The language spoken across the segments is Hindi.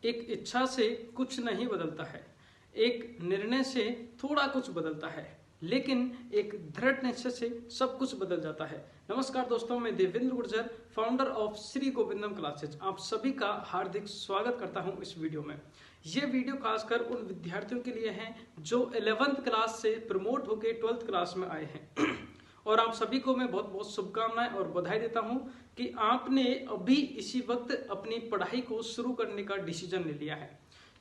एक इच्छा से कुछ नहीं बदलता है, एक निर्णय से थोड़ा कुछ बदलता है, लेकिन एक दृढ़ निश्चय से सब कुछ बदल जाता है। नमस्कार दोस्तों, मैं Devendra Gurjar, founder of Shri Govindam classes, आप सभी का हार्दिक स्वागत करता हूं इस वीडियो में। ये वीडियो खासकर उन विद्यार्थियों के लिए है जो 11th क्लास से प्रमोट होकर 12th क्लास में आए हैं और आप सभी को मैं बहुत बहुत शुभकामनाएं और बधाई देता हूं कि आपने अभी इसी वक्त अपनी पढ़ाई को शुरू करने का डिसीजन ले लिया है।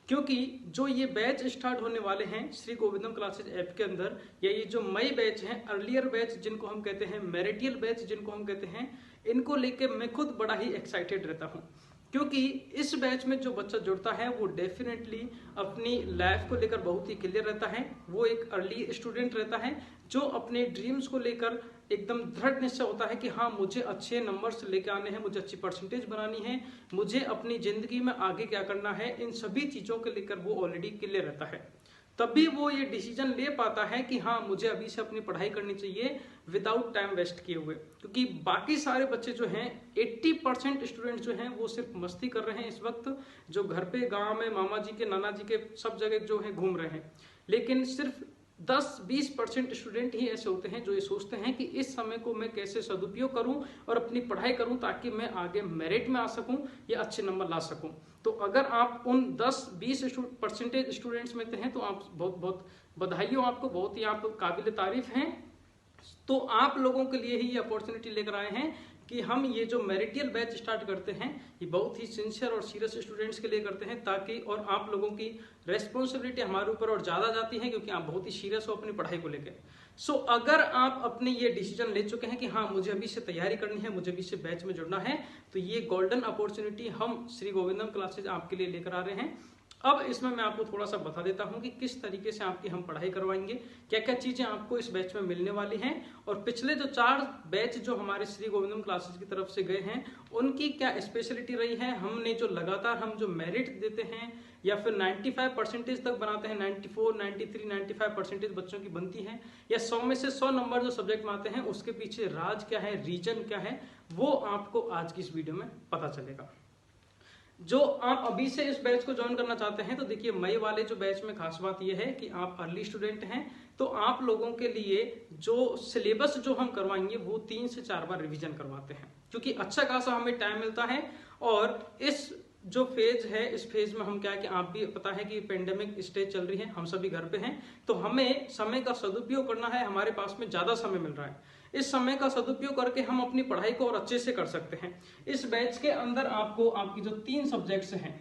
क्योंकि जो ये बैच स्टार्ट होने वाले हैं श्री गोविंदम क्लासेज ऐप के अंदर, या ये जो मई बैच हैं, अर्लियर बैच जिनको हम कहते हैं, मेरिटियल बैच जिनको हम कहते हैं, इनको लेके मैं खुद बड़ा ही एक्साइटेड रहता हूँ। क्योंकि इस बैच में जो बच्चा जुड़ता है वो डेफिनेटली अपनी लाइफ को लेकर बहुत ही क्लियर रहता है। वो एक अर्ली स्टूडेंट रहता है जो अपने ड्रीम्स को लेकर एकदम दृढ़ निश्चय होता है कि हाँ, मुझे अच्छे नंबर्स लेके आने हैं, मुझे अच्छी परसेंटेज बनानी है, मुझे अपनी जिंदगी में आगे क्या करना है, इन सभी चीजों को लेकर वो ऑलरेडी क्लियर रहता है। तभी वो ये डिसीजन ले पाता है कि हाँ, मुझे अभी से अपनी पढ़ाई करनी चाहिए विदाउट टाइम वेस्ट किए हुए। क्योंकि बाकी सारे बच्चे जो हैं, 80% स्टूडेंट जो हैं वो सिर्फ मस्ती कर रहे हैं इस वक्त, जो घर पे गांव में मामा जी के, नाना जी के सब जगह जो है घूम रहे हैं। लेकिन सिर्फ 10-20% स्टूडेंट ही ऐसे होते हैं जो ये सोचते हैं कि इस समय को मैं कैसे सदुपयोग करूं और अपनी पढ़ाई करूं ताकि मैं आगे मेरिट में आ सकूं या अच्छे नंबर ला सकूं। तो अगर आप उन 10-20% स्टूडेंट्स में हैं तो आप बहुत बहुत बधाई हो आपको, बहुत ही आप काबिल तारीफ हैं। तो आप लोगों के लिए ही ये अपॉर्चुनिटी लेकर आए हैं कि हम ये जो मेरिटियल बैच स्टार्ट करते हैं ये बहुत ही सिंसियर और सीरियस स्टूडेंट्स के लिए करते हैं, ताकि और आप लोगों की रेस्पॉन्सिबिलिटी हमारे ऊपर और ज्यादा जाती है क्योंकि आप बहुत ही सीरियस हो अपनी पढ़ाई को लेकर। सो अगर आप अपने ये डिसीजन ले चुके हैं कि हाँ, मुझे अभी से तैयारी करनी है, मुझे अभी से बैच में जुड़ना है, तो ये गोल्डन अपॉर्चुनिटी हम श्री गोविंदम क्लासेज आपके लिए लेकर आ रहे हैं। अब इसमें मैं आपको थोड़ा सा बता देता हूं कि किस तरीके से आपकी हम पढ़ाई करवाएंगे, क्या क्या चीजें आपको इस बैच में मिलने वाली हैं, और पिछले जो 4 बैच जो हमारे श्री गोविंदम क्लासेज की तरफ से गए हैं उनकी क्या स्पेशलिटी रही है। हमने जो लगातार हम जो मेरिट देते हैं या फिर 95% तक बनाते हैं, 94, 93, 95% बच्चों की बनती है, या 100 में से 100 नंबर जो सब्जेक्ट में आते हैं, उसके पीछे राज क्या है, रीजन क्या है, वो आपको आज की इस वीडियो में पता चलेगा। जो आप अभी से इस बैच को ज्वाइन करना चाहते हैं तो देखिए, मई वाले जो बैच में खास बात यह है कि आप अर्ली स्टूडेंट हैं तो आप लोगों के लिए जो सिलेबस जो हम करवाएंगे वो 3 से 4 बार रिवीजन करवाते हैं, क्योंकि अच्छा खासा हमें टाइम मिलता है। और इस जो फेज है, इस फेज में हम क्या है कि आप भी पता है कि पेंडेमिक स्टेज चल रही है, हम सभी घर पे हैं, तो हमें समय का सदुपयोग करना है। हमारे पास में ज्यादा समय मिल रहा है, इस समय का सदुपयोग करके हम अपनी पढ़ाई को और अच्छे से कर सकते हैं। इस बैच के अंदर आपको आपकी जो 3 सब्जेक्ट्स हैं,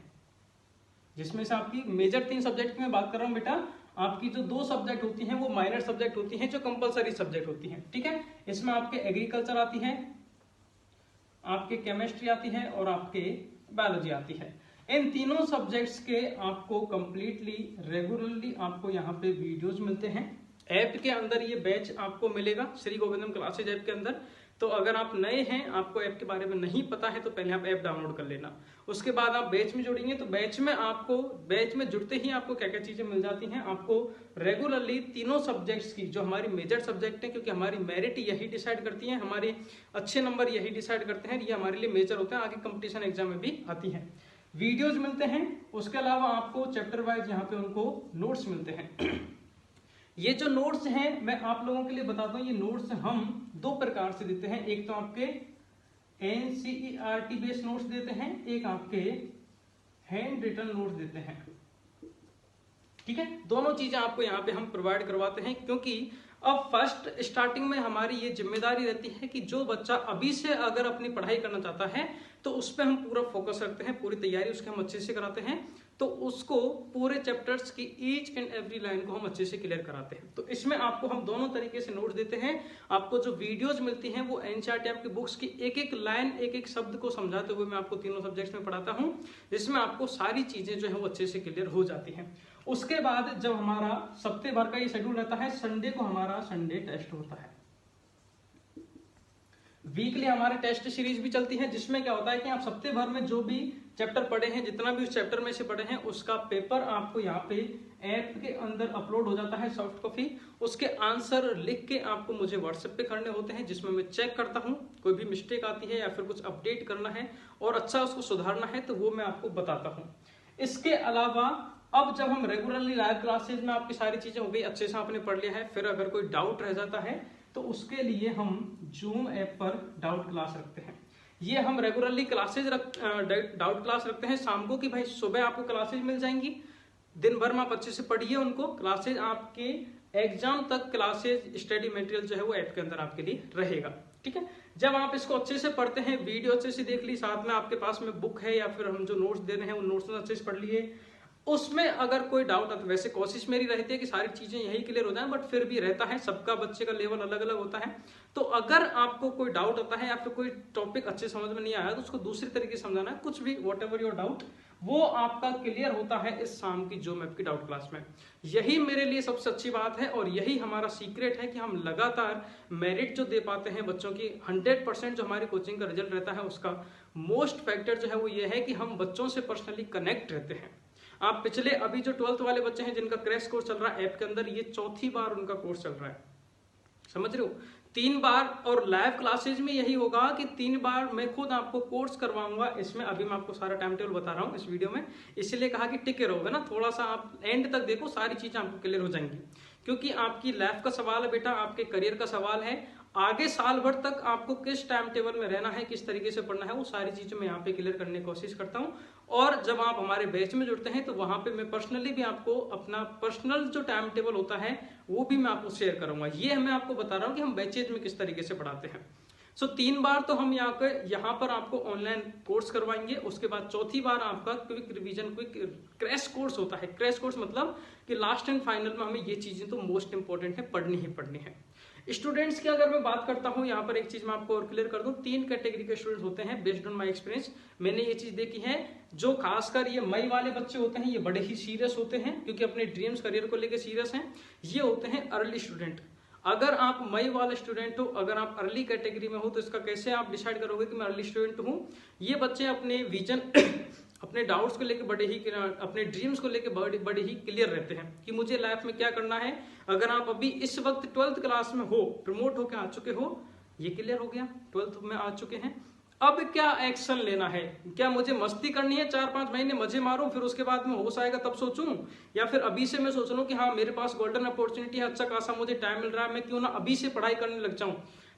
जिसमें से आपकी मेजर 3 सब्जेक्ट की मैं बात कर रहा हूं बेटा, आपकी जो 2 सब्जेक्ट होती हैं वो माइनर सब्जेक्ट होती हैं, जो कंपलसरी सब्जेक्ट होती हैं, ठीक है। इसमें आपके एग्रीकल्चर आती है, आपके केमिस्ट्री आती है और आपके बायोलॉजी आती है। इन तीनों सब्जेक्ट्स के आपको कंप्लीटली रेगुलरली आपको यहाँ पे वीडियोज मिलते हैं। ऐप के अंदर ये बैच आपको मिलेगा श्री गोविंदम क्लासेज ऐप के अंदर। तो अगर आप नए हैं, आपको ऐप के बारे में नहीं पता है, तो पहले आप ऐप डाउनलोड कर लेना। उसके बाद आप बैच में जुड़ेंगे तो बैच में जुड़ते ही आपको क्या क्या चीजें मिल जाती हैं। आपको रेगुलरली तीनों सब्जेक्ट्स की, जो हमारी मेजर सब्जेक्ट है, क्योंकि हमारी मेरिट यही डिसाइड करती है, हमारे अच्छे नंबर यही डिसाइड करते हैं, ये हमारे लिए मेजर होते हैं, आगे कंपटीशन एग्जाम में भी आती है, वीडियोज मिलते हैं। उसके अलावा आपको चैप्टर वाइज यहाँ पे उनको नोट्स मिलते हैं। ये जो नोट्स हैं मैं आप लोगों के लिए बताता हूँ, ये नोट्स हम 2 प्रकार से देते हैं। एक तो आपके NCERT बेस्ड नोट्स देते हैं, एक आपके हैंड रिटन नोट्स देते हैं, ठीक है। दोनों चीजें आपको यहाँ पे हम प्रोवाइड करवाते हैं, क्योंकि अब फर्स्ट स्टार्टिंग में हमारी ये जिम्मेदारी रहती है कि जो बच्चा अभी से अगर अपनी पढ़ाई करना चाहता है तो उस पर हम पूरा फोकस रखते हैं, पूरी तैयारी उसके हम अच्छे से कराते हैं, तो उसको पूरे चैप्टर्स की ईच एंड एवरी लाइन को हम अच्छे से क्लियर कराते हैं। तो इसमें आपको हम दोनों तरीके से नोट्स देते हैं। आपको जो वीडियोज मिलती हैं वो NCERT आपकी बुक्स की एक एक लाइन, एक एक शब्द को समझाते हुए मैं आपको तीनों सब्जेक्ट्स में पढ़ाता हूँ, जिसमें आपको सारी चीजें जो है वो अच्छे से क्लियर हो जाती हैं। उसके बाद जब हमारा सप्ताह भर का ये शेड्यूल रहता है, संडे को हमारा संडे टेस्ट होता है। वीकली हमारे टेस्ट सीरीज भी चलती है, जिसमें क्या होता है कि आप सप्ताह भर में जो भी चैप्टर पढ़े हैं, जितना भी उस चैप्टर में से पढ़े हैं, उसका पेपर आपको यहाँ पे ऐप के अंदर अपलोड हो जाता है, सॉफ्ट कॉपी। उसके आंसर लिख के आपको मुझे व्हाट्सएप पे करने होते हैं, जिसमें मैं चेक करता हूँ, कोई भी मिस्टेक आती है या फिर कुछ अपडेट करना है और अच्छा उसको सुधारना है तो वो मैं आपको बताता हूँ। इसके अलावा अब जब हम रेगुलरली लाइव क्लासेज में आपकी सारी चीजें हो गई, अच्छे से आपने पढ़ लिया है, फिर अगर कोई डाउट रह जाता है तो उसके लिए हम जूम ऐप पर डाउट क्लास रखते हैं। ये हम रेगुलरली डाउट क्लास रखते हैं शाम को, कि भाई सुबह आपको क्लासेज मिल जाएंगी, दिन भर में आप अच्छे से पढ़िए उनको, क्लासेज आपके एग्जाम तक क्लासेज स्टडी मटेरियल जो है वो ऐप के अंदर आपके लिए रहेगा। ठीक है, जब आप इसको अच्छे से पढ़ते हैं, वीडियो अच्छे से देख ली, साथ में आपके पास में बुक है या फिर हम जो नोट्स दे रहे हैं उन नोट्स में अच्छे से पढ़ लिए, उसमें अगर कोई डाउट आता है, वैसे कोशिश मेरी रहती है कि सारी चीजें यही क्लियर हो जाए, बट फिर भी रहता है, सबका बच्चे का लेवल अलग अलग होता है, तो अगर आपको कोई डाउट आता है या फिर कोई टॉपिक अच्छे समझ में नहीं आया तो उसको दूसरी तरीके से समझाना है, कुछ भी वॉट एवर योर डाउट वो आपका क्लियर होता है इस शाम की जूम ऐप की डाउट क्लास में। यही मेरे लिए सबसे अच्छी बात है और यही हमारा सीक्रेट है कि हम लगातार मेरिट जो दे पाते हैं बच्चों की, 100% जो हमारी कोचिंग का रिजल्ट रहता है उसका मोस्ट फैक्टर जो है वो ये है कि हम बच्चों से पर्सनली कनेक्ट रहते हैं। आप पिछले अभी जो 12th वाले बच्चे हैं जिनका क्रैश कोर्स चल रहा है ऐप के अंदर, ये चौथी बार उनका कोर्स चल रहा है, समझ रहे हो, 3 बार, और लाइव क्लासेज में यही होगा कि 3 बार मैं खुद आपको कोर्स करवाऊंगा। इसमें अभी मैं आपको सारा टाइम टेबल बता रहा हूँ इस वीडियो में, इसलिए कहा कि टिके रहोगे ना, थोड़ा सा आप एंड तक देखो, सारी चीजें आपको क्लियर हो जाएंगी, क्योंकि आपकी लाइफ का सवाल है बेटा, आपके करियर का सवाल है, आगे साल भर तक आपको किस टाइम टेबल में रहना है, किस तरीके से पढ़ना है, वो सारी चीजें मैं यहाँ पे क्लियर करने की कोशिश करता हूँ। और जब आप हमारे बैच में जुड़ते हैं तो वहां पे मैं पर्सनली भी आपको अपना पर्सनल जो टाइम टेबल होता है वो भी मैं आपको शेयर करूंगा। ये मैं आपको बता रहा हूँ कि हम बैचेज में किस तरीके से पढ़ाते हैं। सो 3 बार तो हम यहाँ पर आपको ऑनलाइन कोर्स करवाएंगे, उसके बाद चौथी बार आपका quick revision, quick crash course होता है। क्रैश कोर्स मतलब कि लास्ट एंड फाइनल में हमें ये चीजें तो मोस्ट इंपॉर्टेंट है, पढ़नी ही पढ़नी है। स्टूडेंट्स की अगर मैं बात करता हूं, यहाँ पर एक चीज मैं आपको और क्लियर कर दूं, 3 कैटेगरी के स्टूडेंट्स होते हैं बेस्ड ऑन माय एक्सपीरियंस। मैंने ये चीज देखी है, जो खासकर ये मई वाले बच्चे होते हैं ये बड़े ही सीरियस होते हैं क्योंकि अपने ड्रीम्स करियर को लेकर सीरियस हैं। ये होते हैं अर्ली स्टूडेंट। अगर आप मई वाले स्टूडेंट हो, अगर आप अर्ली कैटेगरी में हो, तो इसका कैसे आप डिसाइड करोगे कि मैं अर्ली स्टूडेंट हूँ? ये बच्चे अपने विजन अपने डाउट्स को लेकर बड़े ही, अपने ड्रीम्स को लेकर बड़े ही क्लियर रहते हैं कि मुझे लाइफ में क्या करना है। अगर आप अभी इस वक्त 12th क्लास में हो, प्रमोट होकर आ चुके हो, ये क्लियर हो गया, 12th में आ चुके हैं, अब क्या एक्शन लेना है? क्या मुझे मस्ती करनी है, 4-5 महीने मजे मारूं, फिर उसके बाद में होश आएगा तब सोचूं, या फिर अभी से मैं सोच लूं कि हाँ मेरे पास गोल्डन अपॉर्चुनिटी है, अच्छा खासा मुझे टाइम मिल रहा है, मैं क्यों ना अभी से पढ़ाई करने लग जाऊं।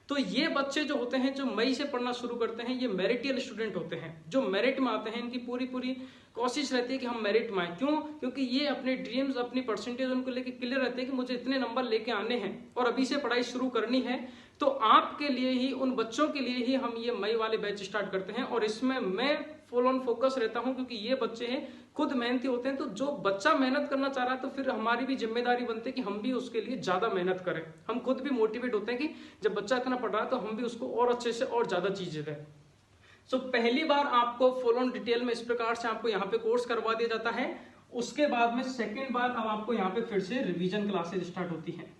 तो ये बच्चे जो होते हैं, जो मई से पढ़ना शुरू करते हैं, ये मेरिटियल स्टूडेंट होते हैं, जो मेरिट में आते हैं। इनकी पूरी पूरी कोशिश रहती है कि हम मेरिट में आए। क्यों? क्योंकि ये अपने ड्रीम्स, अपनी परसेंटेज उनको लेके क्लियर रहते हैं कि मुझे इतने नंबर लेके आने हैं और अभी से पढ़ाई शुरू करनी है। तो आपके लिए ही, उन बच्चों के लिए ही हम ये मई वाले बैच स्टार्ट करते हैं, और इसमें मैं फुल ऑन फोकस रहता हूं क्योंकि ये बच्चे हैं खुद मेहनती होते हैं। तो जो बच्चा मेहनत करना चाह रहा है तो फिर हमारी भी जिम्मेदारी बनती है कि हम भी उसके लिए ज्यादा मेहनत करें। हम खुद भी मोटिवेट होते हैं कि जब बच्चा इतना पढ़ रहा है तो हम भी उसको और अच्छे से और ज्यादा चीजें दें। सो पहली बार आपको फुल ऑन डिटेल में इस प्रकार से आपको यहाँ पे कोर्स करवा दिया जाता है। उसके बाद में सेकेंड बार अब आपको यहाँ पे फिर से रिवीजन क्लासेज स्टार्ट होती है।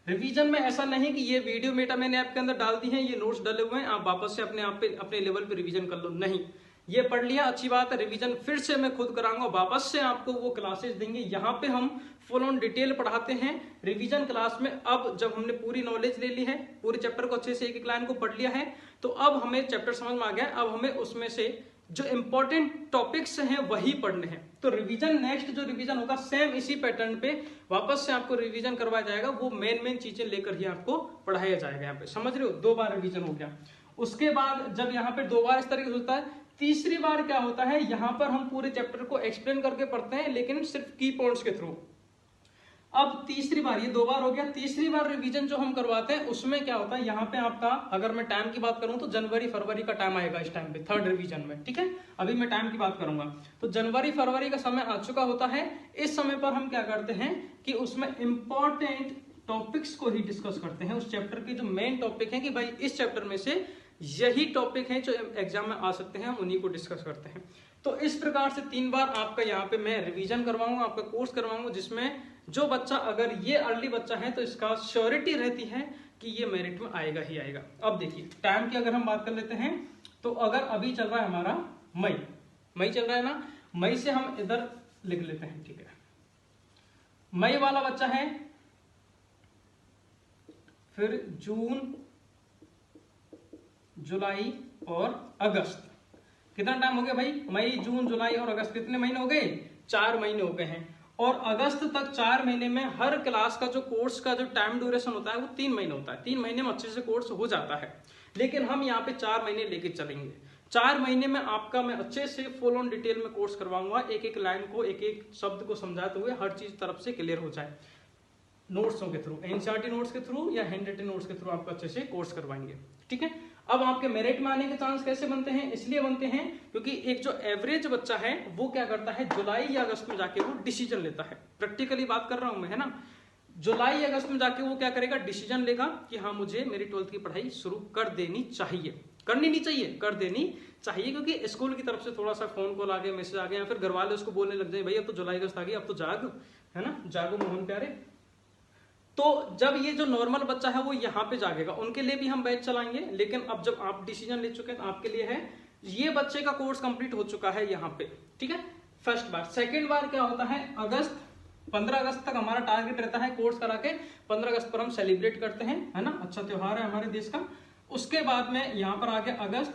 रिवीजन में ऐसा नहीं कि ये वीडियो मेटा मैंने ऐप के अंदर डाल दी है, ये नोट्स डले हुए हैं, आप वापस से अपने आप पे अपने लेवल पे रिवीजन कर लो, नहीं। ये पढ़ लिया, अच्छी बात है, रिवीजन फिर से मैं खुद कराऊंगा, वापस से आपको वो क्लासेस देंगे। यहाँ पे हम फुल ऑन डिटेल पढ़ाते हैं रिवीजन क्लास में। अब जब हमने पूरी नॉलेज ले ली है, पूरे चैप्टर को अच्छे से एक एक लाइन को पढ़ लिया है, तो अब हमें चैप्टर समझ में आ गया। अब हमें उसमें से जो इंपॉर्टेंट टॉपिक्स हैं वही पढ़ने हैं। तो रिवीजन, नेक्स्ट जो रिवीजन होगा सेम इसी पैटर्न पे वापस से आपको रिवीजन करवाया जाएगा, वो मेन चीजें लेकर ही आपको पढ़ाया जाएगा। यहाँ पे समझ रहे हो, 2 बार रिवीजन हो गया। उसके बाद जब यहाँ पे 2 बार इस तरीके से होता है, तीसरी बार क्या होता है, यहाँ पर हम पूरे चैप्टर को एक्सप्लेन करके पढ़ते हैं, लेकिन सिर्फ की पॉइंट्स के थ्रू। अब तीसरी बार, ये 2 बार हो गया, तीसरी बार रिवीजन जो हम करवाते हैं उसमें क्या होता है, यहाँ पे आपका अगर मैं टाइम की बात करूं तो जनवरी फरवरी का टाइम आएगा इस टाइम पे, 3rd रिवीजन में। ठीक है, अभी मैं टाइम की बात करूंगा तो जनवरी फरवरी का समय आ चुका होता है। इस समय पर हम क्या करते हैं कि उसमें इंपॉर्टेंट टॉपिक्स को ही डिस्कस करते हैं। उस चैप्टर के जो मेन टॉपिक है कि भाई इस चैप्टर में से यही टॉपिक है जो एग्जाम में आ सकते हैं, हम उन्हीं को डिस्कस करते हैं। तो इस प्रकार से 3 बार आपका यहाँ पे मैं रिवीजन करवाऊंगा, आपका कोर्स करवाऊंगा, जिसमें जो बच्चा, अगर ये अर्ली बच्चा है तो इसका श्योरिटी रहती है कि ये मेरिट में आएगा ही आएगा। अब देखिए टाइम की अगर हम बात कर लेते हैं, तो अगर अभी चल रहा है हमारा मई चल रहा है ना, मई से हम इधर लिख लेते हैं। ठीक है, मई वाला बच्चा है, फिर जून, जुलाई और अगस्त कितना टाइम हो गया भाई, मई जून जुलाई और अगस्त, कितने महीने हो गए, 4 महीने हो गए हैं। और अगस्त तक 4 महीने में हर क्लास का जो कोर्स का जो टाइम ड्यूरेशन होता है वो 3 महीने होता है। 3 महीने में अच्छे से कोर्स हो जाता है, लेकिन हम यहाँ पे 4 महीने लेके चलेंगे। 4 महीने में आपका मैं अच्छे से फुल ऑन डिटेल में कोर्स करवाऊंगा, एक एक लाइन को, एक एक शब्द को समझाते हुए हर चीज तरफ से क्लियर हो जाए। नोट्सों के थ्रू, एनसीईआरटी नोट्स के थ्रू या हैंड रिटन नोट्स के थ्रू आपको अच्छे से कोर्स करवाएंगे, ठीक है। अब आपके मेरिट में आने के चांस कैसे बनते हैं, इसलिए बनते हैं क्योंकि एक जो एवरेज बच्चा है वो क्या करता है, जुलाई या अगस्त में जाके वो डिसीजन लेता है। प्रैक्टिकली बात कर रहा हूं मैं, है ना। जुलाई अगस्त में जाके वो क्या करेगा, डिसीजन लेगा कि हाँ मुझे मेरी 12th की पढ़ाई शुरू कर देनी चाहिए, करनी नहीं चाहिए, कर देनी चाहिए, क्योंकि स्कूल की तरफ से थोड़ा सा फोन कॉल आ गया, मैसेज आ गया, या फिर घर वाले उसको बोलने लग जाए भाई अब तो जुलाई अगस्त आ गई, अब तो जाग, है ना, जागो मोहन प्यारे। तो जब ये जो नॉर्मल बच्चा है वो यहाँ पे जागेगा, उनके लिए भी हम बैच चलाएंगे। लेकिन अब जब आप डिसीजन ले चुके हैं तो आपके लिए है, ये बच्चे का कोर्स कंप्लीट हो चुका है यहाँ पे, ठीक है, फर्स्ट बार। सेकेंड बार क्या होता है, अगस्त 15 अगस्त तक हमारा टारगेट रहता है कोर्स करा के 15 अगस्त पर हम सेलिब्रेट करते हैं, है ना, अच्छा त्योहार है हमारे देश का। उसके बाद में यहाँ पर आके अगस्त,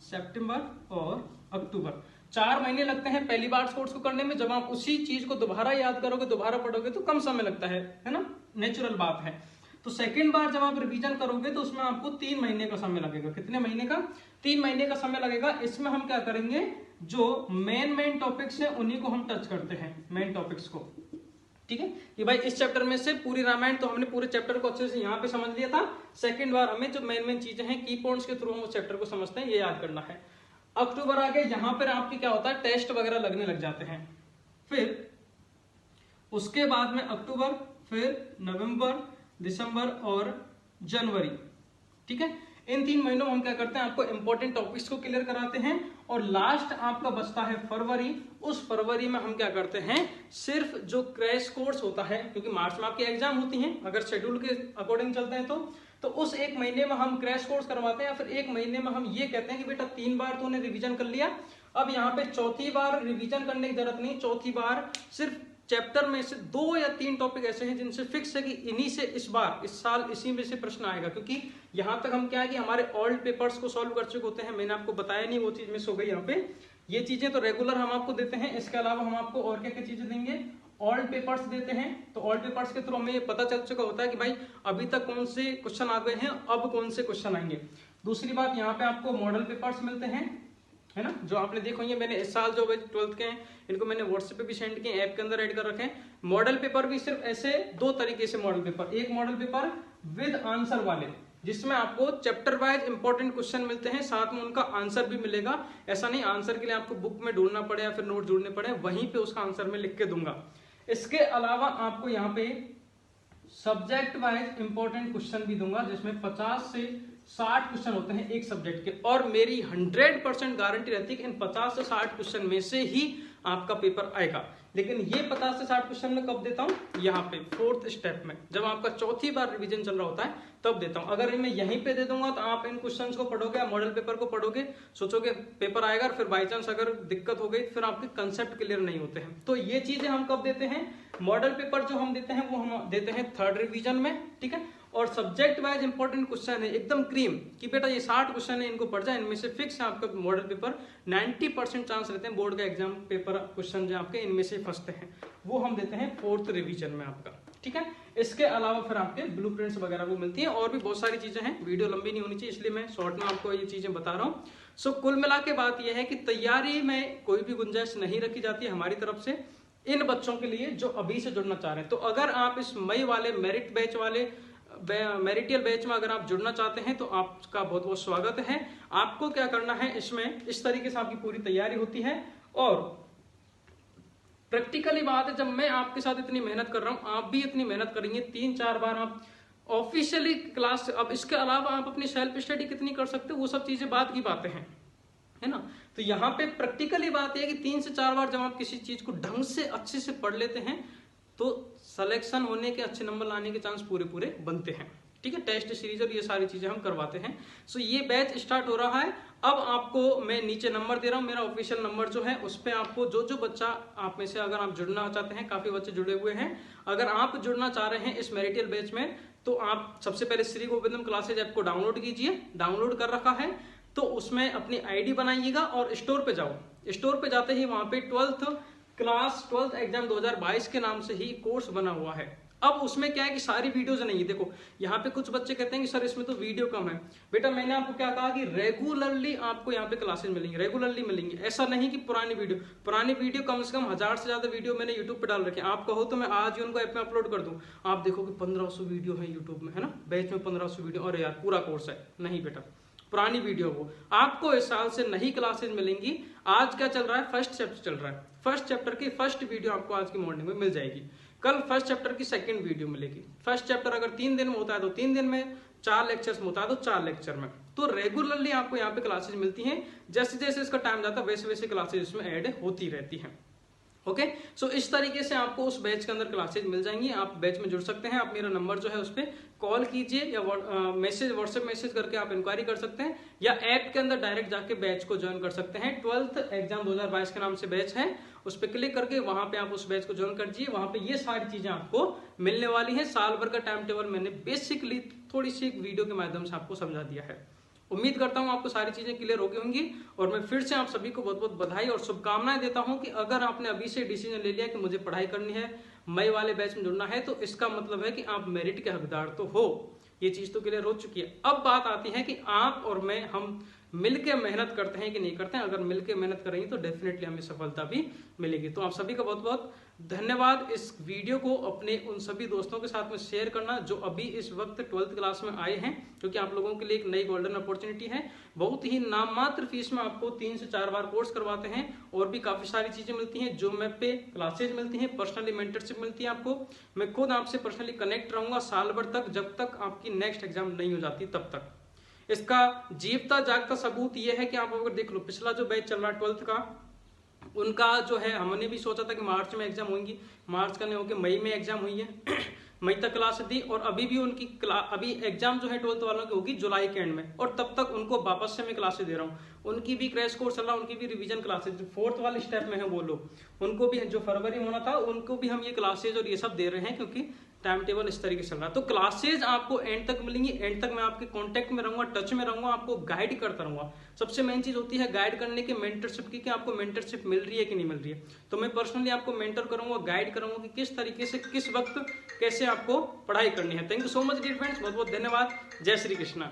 सितंबर और अक्टूबर, 4 महीने लगते हैं पहली बार कोर्स को करने में। जब आप उसी चीज को दोबारा याद करोगे, दोबारा पढ़ोगे तो कम समय लगता है ना, नेचुरल बात है। तो सेकंड बार जब आप रिवीजन करोगे तो उसमें आपको 3 महीने का समय लगेगा। कितने महीने का, 3 महीने का समय लगेगा। इसमें हम क्या करेंगे, जो मेन टॉपिक्स है उन्हीं को हम टच करते हैं, मेन टॉपिक्स को, ठीक है। कि भाई इस चैप्टर में से पूरी रामायण तो हमने पूरे चैप्टर को अच्छे से यहाँ पे समझ लिया था। सेकंड बार हमें जो मेन चीजें हैं, की पॉइंट्स के थ्रू हम उस चैप्टर को समझते हैं, ये याद करना है। अक्टूबर आ गए, यहाँ पर आपके क्या होता है, टेस्ट वगैरह लगने लग जाते हैं। फिर उसके बाद में अक्टूबर, फिर नवंबर, दिसंबर और जनवरी, ठीक है। इन 3 महीनों में हम क्या करते हैं, आपको इंपॉर्टेंट टॉपिक्स को क्लियर कराते हैं। और लास्ट आपका बचता है फरवरी। उस फरवरी में हम क्या करते हैं, सिर्फ जो क्रैश कोर्स होता है, क्योंकि मार्च में आपकी एग्जाम होती हैं अगर शेड्यूल के अकॉर्डिंग चलते हैं तो उस 1 महीने में हम क्रैश कोर्स करवाते हैं। या फिर 1 महीने में हम ये कहते हैं कि बेटा 3 बार तूने रिवीजन कर लिया, अब यहाँ पे चौथी बार रिवीजन करने की जरूरत नहीं। चौथी बार सिर्फ चैप्टर में से 2 या 3 टॉपिक ऐसे हैं जिनसे फिक्स है कि इन्हीं से इस बार, इस साल इसी में से प्रश्न आएगा। क्योंकि यहाँ तक हम क्या है कि हमारे ओल्ड पेपर्स को सॉल्व कर चुके होते हैं। मैंने आपको बताया नहीं, वो चीज मिस हो गई यहाँ पे। ये चीजें तो रेगुलर हम आपको देते हैं, इसके अलावा हम आपको और क्या क्या चीजें देंगे, ओल्ड पेपर्स देते हैं। तो ओल्ड पेपर्स के थ्रू हमें ये पता चल चुका होता है कि भाई अभी तक कौन से क्वेश्चन आ गए हैं, अब कौन से क्वेश्चन आएंगे। दूसरी बात, यहाँ पे आपको मॉडल पेपर्स मिलते हैं, है ना, जो आपने देखो ये मैंने इस साल जो 12th के हैं इनको मैंने व्हाट्सएप पे भी सेंड किए, ऐप के अंदर ऐड कर रखे हैं। मॉडल पेपर भी सिर्फ ऐसे 2 तरीके से मॉडल पेपर, एक मॉडल पेपर विद आंसर वाले, जिसमें आपको चैप्टर वाइज इंपॉर्टेंट क्वेश्चन मिलते हैं, साथ में उनका आंसर भी मिलेगा। ऐसा नहीं आंसर के लिए आपको बुक में ढूंढना पड़े या फिर नोट जोड़ने पड़े, वहीं पे उसका आंसर मैं लिख के दूंगा। इसके अलावा आपको यहाँ पे सब्जेक्ट वाइज इंपॉर्टेंट क्वेश्चन भी दूंगा, जिसमें 50 से 60 क्वेश्चन होते हैं एक सब्जेक्ट के। और मेरी 100% गारंटी रहती है कि इन 50 से 60 क्वेश्चन में से ही आपका पेपर आएगा। लेकिन ये 50 से 60 क्वेश्चन मैं कब देता हूँ, यहाँ पे 4th स्टेप में, जब आपका चौथी बार रिवीजन चल रहा होता है तब देता हूँ। अगर मैं यहीं पे दे दूंगा तो आप इन क्वेश्चंस को पढ़ोगे, मॉडल पेपर को पढ़ोगे, सोचोगे पेपर आएगा, फिर बाई चांस अगर दिक्कत हो गई फिर आपके कंसेप्ट क्लियर नहीं होते हैं। तो ये चीजें हम कब देते हैं, मॉडल पेपर जो हम देते हैं वो हम देते हैं 3rd रिवीजन में, ठीक है। और सब्जेक्ट वाइज इंपॉर्टेंट क्वेश्चन है एकदम क्रीम कि बेटा ये 60 क्वेश्चन है, इनको पढ़ जाए, इनमें से फिक्स है आपका मॉडल पेपर। 90% चांस रहते हैं बोर्ड का एग्जाम पेपर क्वेश्चन जो आपके इनमें से फंसते हैं, वो हम देते हैं 4th रिवीजन में आपका, ठीक है। इसके अलावा फिर आपके ब्लूप्रिंट्स वगैरह वो मिलती हैं, और भी बहुत सारी चीजें हैं। वीडियो लंबी नहीं होनी चाहिए इसलिए मैं शॉर्ट में आपको ये चीजें बता रहा हूँ। सो कुल मिला के बात यह है कि तैयारी में कोई भी गुंजाइश नहीं रखी जाती है हमारी तरफ से इन बच्चों के लिए जो अभी से जुड़ना चाह रहे हैं। तो अगर आप इस मई वाले मेरिट बैच वाले मेरिटियल बैच में अगर आप जुड़ना चाहते हैं तो आपका बहुत बहुत स्वागत है। आपको क्या करना है, इसमें इस तरीके से आपकी पूरी तैयारी होती है। और प्रैक्टिकली बात है, जब मैं आपके साथ इतनी मेहनत कर रहा हूं, आप भी इतनी मेहनत करेंगे, 3-4 बार आप ऑफिशियली क्लास, अब इसके अलावा आप अपनी सेल्फ स्टडी कितनी कर सकते हो वो सब चीजें बाद की बातें हैं, है ना। तो यहाँ पे प्रैक्टिकली बात है कि 3 से 4 बार जब आप किसी चीज को ढंग से अच्छे से पढ़ लेते हैं तो सिलेक्शन होने के, अच्छे नंबर लाने के चांस पूरे पूरे बनते हैं, ठीक है। टेस्ट सीरीज और ये सारी चीजें हम करवाते हैं। सो ये बैच स्टार्ट हो रहा है। अब आपको मैं नीचे नंबर दे रहा हूँ, मेरा ऑफिशियल नंबर जो है उस पर आपको जो बच्चा आप में से अगर आप जुड़ना चाहते हैं, काफी बच्चे जुड़े हुए हैं, अगर आप जुड़ना चाह रहे हैं इस मेरिटियल बैच में तो आप सबसे पहले श्री गोविंदम क्लासेज ऐप को डाउनलोड कीजिए। डाउनलोड कर रखा है तो उसमें अपनी आईडी बनाइएगा और स्टोर पे जाओ। स्टोर पे जाते ही वहां पे 12th एग्जाम 2022 के नाम से ही कोर्स बना हुआ है। अब उसमें क्या है कि सारी वीडियोज नहीं है। देखो यहाँ पे कुछ बच्चे कहते हैं कि सर इसमें तो वीडियो कम है। बेटा मैंने आपको क्या कहा कि रेगुलरली आपको यहाँ पे क्लासेस मिलेंगी, रेगुलरली मिलेंगी। ऐसा नहीं कि पुरानी वीडियो कम से कम 1000 से ज्यादा वीडियो मैंने यूट्यूब पे डाल रखे हैं। आप कहो तो मैं आज ही उनको ऐप में अपलोड कर दूं, आप देखो कि 1500 वीडियो है यूट्यूब में, है ना, बैच में 1500 वीडियो। अरे यार पूरा कोर्स है, नहीं बेटा, पुरानी वीडियो वो आपको इस साल से नई क्लासेस मिलेंगी। आज क्या चल रहा है, फर्स्ट चैप्टर चल रहा है, फर्स्ट चैप्टर की फर्स्ट वीडियो आपको आज की मॉर्निंग में मिल जाएगी। कल फर्स्ट चैप्टर की सेकंड वीडियो मिलेगी। फर्स्ट चैप्टर अगर 3 दिन में होता है तो 3 दिन में, 4 लेक्चर्स में होता है तो 4 लेक्चर में। तो रेगुलरली आपको यहाँ पे क्लासेस मिलती हैं। जैसे जैसे इसका टाइम जाता है वैसे वैसे क्लासेस इसमें ऐड होती रहती हैं। ओके, सो इस तरीके से आपको उस बैच के अंदर क्लासेज मिल जाएंगी। आप बैच में जुड़ सकते हैं। आप मेरा नंबर जो है उस पर कॉल कीजिए या व्हाट्सएप मैसेज करके आप इंक्वायरी कर सकते हैं, या ऐप के अंदर डायरेक्ट जाके बैच को ज्वाइन कर सकते हैं। 12th एग्जाम 2022 के नाम से बैच है, उस पर क्लिक करके वहां पे आप उस बैच को ज्वाइन कर दीजिए। वहां पे ये सारी चीजें आपको मिलने वाली है। साल भर का टाइम टेबल मैंने बेसिकली थोड़ी सी एक वीडियो के माध्यम से आपको समझा दिया है। उम्मीद करता हूं आपको सारी चीजें क्लियर हो गई होंगी, और मैं फिर से आप सभी को बहुत बहुत बधाई और शुभकामनाएं देता हूं कि अगर आपने अभी से डिसीजन ले लिया कि मुझे पढ़ाई करनी है, मई वाले बैच में जुड़ना है, तो इसका मतलब है कि आप मेरिट के हकदार तो हो। ये चीज तो क्लियर हो चुकी है। अब बात आती है कि आप और मैं, हम मिलके मेहनत करते हैं कि नहीं करते हैं। अगर मिलके मेहनत करेंगे तो डेफिनेटली हमें सफलता भी मिलेगी। तो आप सभी का बहुत बहुत धन्यवाद। इस वीडियो को अपने उन सभी दोस्तों के साथ में शेयर करना जो अभी इस वक्त 12th क्लास में आए हैं, क्योंकि आप लोगों के लिए एक नई गोल्डन अपॉर्चुनिटी है। बहुत ही नाममात्र फीस में आपको 3 से 4 बार कोर्स करवाते हैं, और भी काफी सारी चीजें मिलती हैं। जो मैप पे क्लासेज मिलती हैं, पर्सनली मेंटरशिप मिलती है आपको। मैं खुद आपसे पर्सनली कनेक्ट रहूंगा साल भर तक, जब तक आपकी नेक्स्ट एग्जाम नहीं हो जाती तब तक। इसका जीवता जागता सबूत यह है कि आप अगर देख लो, पिछला जो बैच चल रहा है 12th का, उनका जो है, हमने भी सोचा था कि मार्च में एग्जाम होंगी, मार्च का नहीं होकर मई में एग्जाम हुई है। मई तक क्लास दी, और अभी भी उनकी अभी एग्जाम जो है 12th वालों की होगी जुलाई के एंड में, और तब तक उनको वापस से मैं क्लासेस दे रहा हूँ। उनकी भी क्रैश कोर्स चल रहा है, उनकी भी रिवीजन क्लासेस, जो 4th वाले स्टेप में है वो लोग, उनको भी जो फरवरी में होना था उनको भी हम ये क्लासेज और ये सब दे रहे हैं, क्योंकि टाइम टेबल इस तरीके से चल रहा है। तो क्लासेज आपको एंड तक मिलेंगी। एंड तक मैं आपके कांटेक्ट में रहूंगा, टच में रहूंगा, आपको गाइड करता रहूंगा। सबसे मेन चीज होती है गाइड करने की, मेंटरशिप की, कि आपको मेंटरशिप मिल रही है कि नहीं मिल रही है। तो मैं पर्सनली आपको मेंटर करूंगा, गाइड करूंगा कि किस तरीके से, किस वक्त कैसे आपको पढ़ाई करनी है। Thank you so much dear friends, बहुत बहुत धन्यवाद। जय श्री कृष्णा।